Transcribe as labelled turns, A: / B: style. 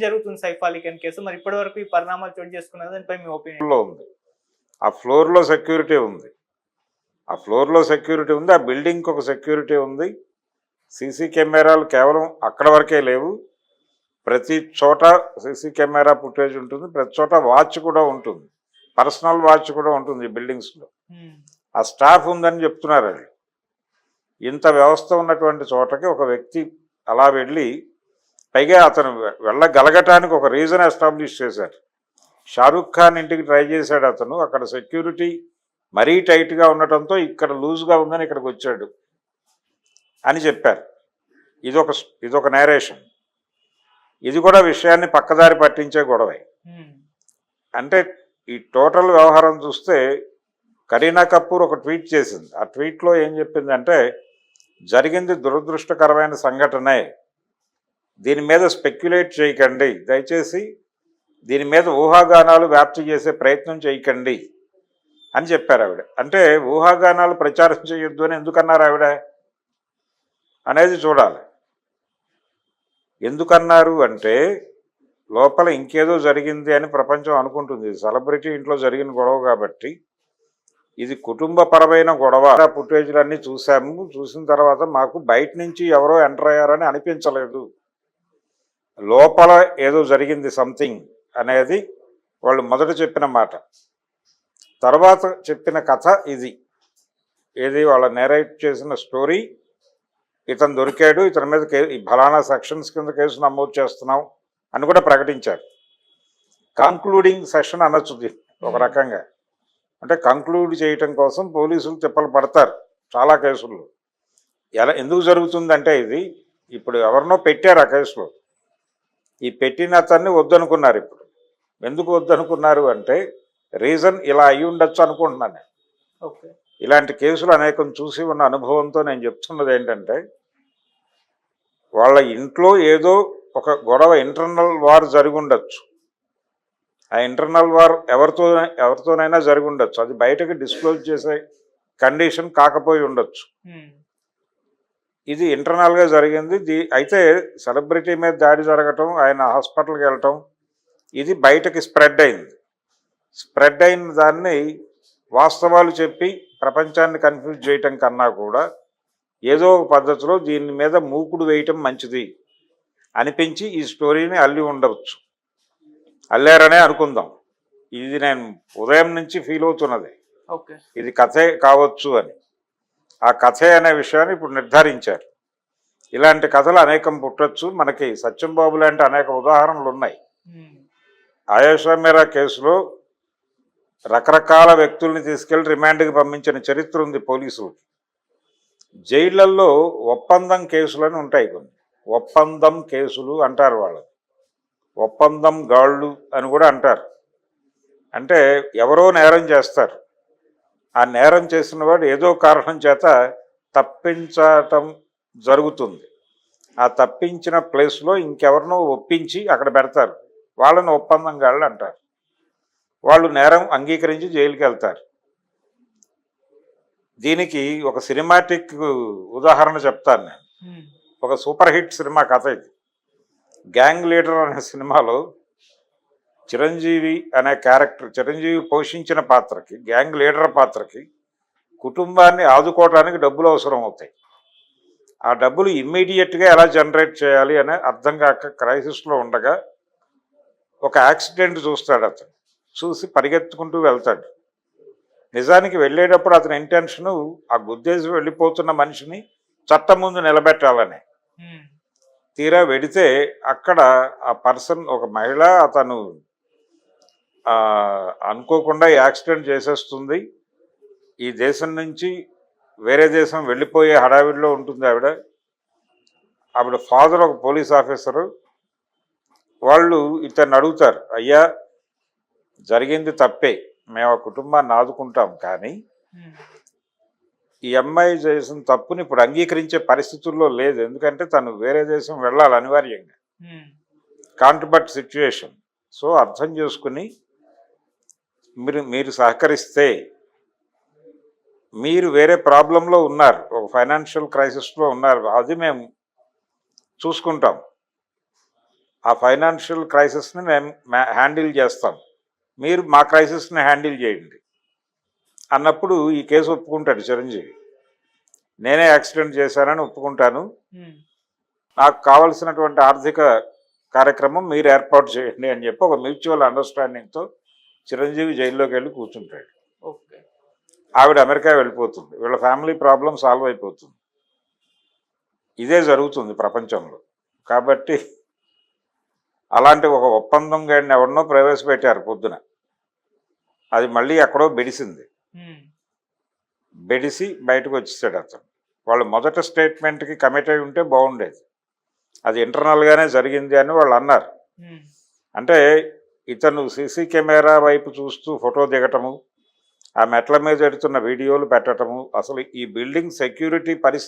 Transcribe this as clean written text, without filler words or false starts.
A: జరుగుతుంది సైఫ్ అలీ ఖాన్ కేసు. మరి ఇప్పటివరకు ఈ పరిణామాలు చోటు చేసుకున్నది దానిపై మీ ఒపీనియన్?
B: లో ఉంది. ఆ ఫ్లోర్‌లో సెక్యూరిటీ ఉంది. ఆ ఫ్లోర్‌లో సెక్యూరిటీ ఉంది. ఆ బిల్డింగ్‌కి ఒక సెక్యూరిటీ ఉంది. సీసీ కెమెరాలు కేవలం అక్కడ వరకే లేవు. ప్రతి చోట సీసీ కెమెరా ఫుటేజ్ ఉంటుంది. ప్రతి చోట వాచ్ కూడా ఉంటుంది. పర్సనల్ వాచ్ కూడా ఉంటుంది ఈ బిల్డింగ్స్‌లో. ఆ స్టాఫ్ ఉందని చెప్తున్నారు అది. ఇంత వ్యవస్థ ఉన్నటువంటి చోటకి ఒక వ్యక్తి అలా వెళ్ళి పైగా అతను వెళ్ళగలగటానికి ఒక రీజన్ ఎస్టాబ్లిష్ చేశారు. షారూక్ ఖాన్ ఇంటికి ట్రై చేశాడు అతను. అక్కడ సెక్యూరిటీ మరీ టైట్గా ఉండటంతో ఇక్కడ లూజ్గా ఉందని ఇక్కడికి వచ్చాడు అని చెప్పారు. ఇదొక నేరేషన్. ఇది కూడా విషయాన్ని పక్కదారి పట్టించే గొడవే. అంటే ఈ టోటల్ వ్యవహారం చూస్తే కరీనా కపూర్ ఒక ట్వీట్ చేసింది. ఆ ట్వీట్లో ఏం చెప్పిందంటే, జరిగింది దురదృష్టకరమైన సంఘటనే, దీని మీద స్పెక్యులేట్ చేయకండి, దయచేసి దీని మీద ఊహాగానాలు వ్యాప్తి చేసే ప్రయత్నం చేయకండి అని చెప్పారు ఆవిడ. అంటే ఊహాగానాలు ప్రచారం చేయొద్దు అని ఎందుకన్నారు ఆవిడ అనేది చూడాలి. ఎందుకన్నారు అంటే లోపల ఇంకేదో జరిగింది అని ప్రపంచం అనుకుంటుంది. సెలబ్రిటీ ఇంట్లో జరిగిన గొడవ కాబట్టి ఇది కుటుంబపరమైన గొడవ. ఫుటేజ్లన్నీ చూసాము. చూసిన తర్వాత మాకు బయట నుంచి ఎవరో ఎంటర్ అయ్యారని అనిపించలేదు, లోపల ఏదో జరిగింది సంథింగ్ అనేది వాళ్ళు మొదట చెప్పిన మాట. తర్వాత చెప్పిన కథ ఏది వాళ్ళ నేరేట్ చేసిన స్టోరీ, ఇతను దొరికాడు, ఇతని మీద ఫలానా సెక్షన్స్ కింద కేసు నమోదు చేస్తున్నాం అని కూడా ప్రకటించారు. కంక్లూడింగ్ సెషన్ అనొచ్చు ఒక రకంగా. అంటే కంక్లూడ్ చేయటం కోసం పోలీసులు తిప్పలు పడతారు చాలా కేసుల్లో. ఎందుకు జరుగుతుందంటే ఇది ఇప్పుడు ఎవరినో పెట్టారు ఆ కేసులో. ఈ పెట్టిన అతన్ని వద్దనుకున్నారు. ఇప్పుడు ఎందుకు వద్దనుకున్నారు అంటే రీజన్ ఇలా అయి ఉండొచ్చు అనుకుంటున్నాను.
A: ఓకే,
B: ఇలాంటి కేసులు అనేకం చూసి ఉన్న అనుభవంతో నేను చెప్తున్నది ఏంటంటే, వాళ్ళ ఇంట్లో ఏదో ఒక గొడవ, ఇంటర్నల్ వార్ జరిగి ఉండొచ్చు. ఆ ఇంటర్నల్ వార్ ఎవరితోనైనా జరిగి ఉండొచ్చు. అది బయటకు డిస్క్లోజ్ చేసే కండిషన్ కాకపోయి ఉండొచ్చు. ఇది ఇంటర్నల్గా జరిగింది. అయితే సెలబ్రిటీ మీద దాడి జరగటం, ఆయన హాస్పిటల్కి వెళ్ళటం, ఇది బయటకి స్ప్రెడ్ అయింది. స్ప్రెడ్ అయిన దాన్ని వాస్తవాలు చెప్పి ప్రపంచాన్ని కన్ఫ్యూజ్ చేయటం కన్నా కూడా ఏదో ఒక పద్ధతిలో దీని మీద మూకుడు వేయటం మంచిది అనిపించి ఈ స్టోరీని అల్లి ఉండవచ్చు. అల్లారనే అనుకుందాం. ఇది నేను ఉదయం నుంచి ఫీల్ అవుతున్నది. ఇది కథే కావచ్చు అని. ఆ కథే అనే విషయాన్ని ఇప్పుడు నిర్ధారించారు. ఇలాంటి కథలు అనేకం పుట్టచ్చు. మనకి సత్యం బాబు లాంటి అనేక ఉదాహరణలు ఉన్నాయి. ఆయేషా మీరా కేసులో రకరకాల వ్యక్తుల్ని తీసుకెళ్లి రిమాండ్కి పంపించిన చరిత్ర ఉంది పోలీసులకి. జైళ్లలో ఒప్పందం కేసులని ఉంటాయి కొన్ని. ఒప్పందం కేసులు అంటారు వాళ్ళు. ఒప్పందం గాళ్ళు అని కూడా అంటారు. అంటే ఎవరో నేరం చేస్తారు. ఆ నేరం చేసిన వాడు ఏదో కారణం చేత తప్పించటం జరుగుతుంది. ఆ తప్పించిన ప్లేస్లో ఇంకెవరినో ఒప్పించి అక్కడ పెడతారు. వాళ్ళని ఒప్పందం గాళ్ళు అంటారు. వాళ్ళు నేరం అంగీకరించి జైలుకి వెళ్తారు. దీనికి ఒక సినిమాటిక్ ఉదాహరణ చెప్తాను నేను. ఒక సూపర్ హిట్ సినిమా కథ ఇది. గ్యాంగ్ లీడర్ అనే సినిమాలో చిరంజీవి అనే క్యారెక్టర్, చిరంజీవి పోషించిన పాత్రకి, గ్యాంగ్ లీడర్ పాత్రకి కుటుంబాన్ని ఆదుకోవడానికి డబ్బులు అవసరం అవుతాయి. ఆ డబ్బులు ఇమ్మీడియట్గా ఎలా జనరేట్ చేయాలి అనే అర్థం కాక క్రైసిస్లో ఉండగా ఒక యాక్సిడెంట్ చూస్తాడు. అతను చూసి పరిగెత్తుకుంటూ వెళ్తాడు. నిజానికి వెళ్ళేటప్పుడు అతని ఇంటెన్షను ఆ గుద్దేసి వెళ్ళిపోతున్న మనిషిని చట్టం ముందు నిలబెట్టాలని. తీరా వెడితే అక్కడ ఆ పర్సన్, ఒక మహిళ, అతను అనుకోకుండా యాక్సిడెంట్ చేసేస్తుంది. ఈ దేశం నుంచి వేరే దేశం వెళ్ళిపోయే హడావిడిలో ఉంటుంది ఆవిడ ఫాదర్ ఒక పోలీస్ ఆఫీసరు. వాళ్ళు ఇతన్ని అడుగుతారు, అయ్యా జరిగింది తప్పే, మేము ఆ కుటుంబాన్ని ఆదుకుంటాం, కానీ ఈ అమ్మాయి చేసిన తప్పుని ఇప్పుడు అంగీకరించే పరిస్థితుల్లో లేదు. ఎందుకంటే తను వేరే దేశం వెళ్ళాలి అనివార్యంగా, కాంట్రబట్ సిచ్యువేషన్. సో అర్థం చేసుకుని మీరు సహకరిస్తే, మీరు వేరే ప్రాబ్లంలో ఉన్నారు, ఒక ఫైనాన్షియల్ క్రైసిస్లో ఉన్నారు, అది మేము చూసుకుంటాం. ఆ ఫైనాన్షియల్ క్రైసిస్ని మేము హ్యాండిల్ చేస్తాం, మీరు మా క్రైసిస్ని హ్యాండిల్ చేయండి అన్నప్పుడు ఈ కేసు ఒప్పుకుంటాడు చిరంజీవి. నేనే యాక్సిడెంట్ చేశానని ఒప్పుకుంటాను, నాకు కావలసినటువంటి ఆర్థిక కార్యక్రమం మీరు ఏర్పాటు చేయండి అని చెప్పి ఒక మ్యూచువల్ అండర్స్టాండింగ్తో చిరంజీవి జైల్లోకి వెళ్ళి కూర్చుంటాడు.
A: ఓకే.
B: ఆవిడ అమెరికా వెళ్ళిపోతుంది, వీళ్ళ ఫ్యామిలీ ప్రాబ్లం సాల్వ్ అయిపోతుంది. ఇదే జరుగుతుంది ప్రపంచంలో. కాబట్టి అలాంటి ఒక ఒప్పందం గాడిని ఎవరినో ప్రవేశపెట్టారు పొద్దున, అది మళ్ళీ ఎక్కడో బెడిసింది. బెడిసి బయటకు వచ్చేసాడు అతను. వాళ్ళు మొదటి స్టేట్మెంట్కి కమిట్ అయి ఉంటే బాగుండేది, అది ఇంటర్నల్గానే జరిగింది అని వాళ్ళు అన్నారు. అంటే ఇతను సీసీ కెమెరా వైపు చూస్తూ ఫోటో దిగటము, ఆ మెట్ల మీద ఎడుతున్న వీడియోలు పెట్టడము, అసలు ఈ బిల్డింగ్ సెక్యూరిటీ పరిస్థితి